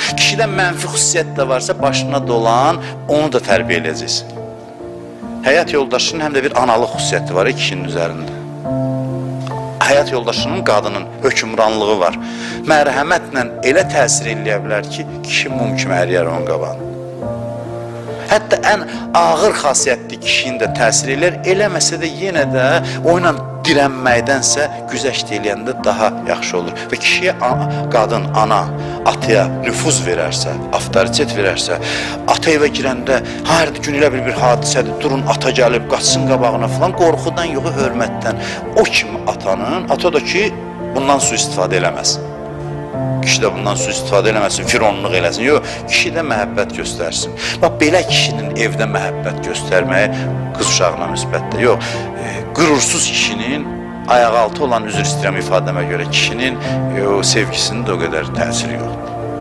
Kişidə mənfi xüsusiyyət də varsa, başına dolan, onu da tərbiyə edəcəksin. Həyat yoldaşının həm də bir analıq xüsusiyyəti var kişinin üzərində. Həyat yoldaşının, qadının hökmranlığı var. Mərhəmətlə elə təsir eləyə bilər ki, kişi mum kimi əriyər onun qabağını. Hətta ən ağır xasiyyətli kişinin də təsir elər, eləməsə də yenə də o ilə dirənməkdənsə güzəşt eləyəndə daha yaxşı olur. Və kişiyə qadın, ana, ataya nüfuz verərsə, avtoritet verərsə, ata evə girəndə hər gün elə bir hadisədir, durun ata gəlib, qaçsın qabağına falan, qorxudan yox, hörmətdən. O kimi atanın, ata da ki, bundan sui-istifadə eləməz. Kişi də bundan sui-istifadə eləməsin, fironluq eləsin. Yox, kişi də məhəbbət göstərsin. Bax, belə kişinin evdə məhəbbət göstərməyi qız uşağına müsbətdir. Yox, qürursuz kişinin ayaqaltı olan, üzr istəyirəm ifadəmə görə, kişinin sevgisinin də o qədər təsiri yoxdur.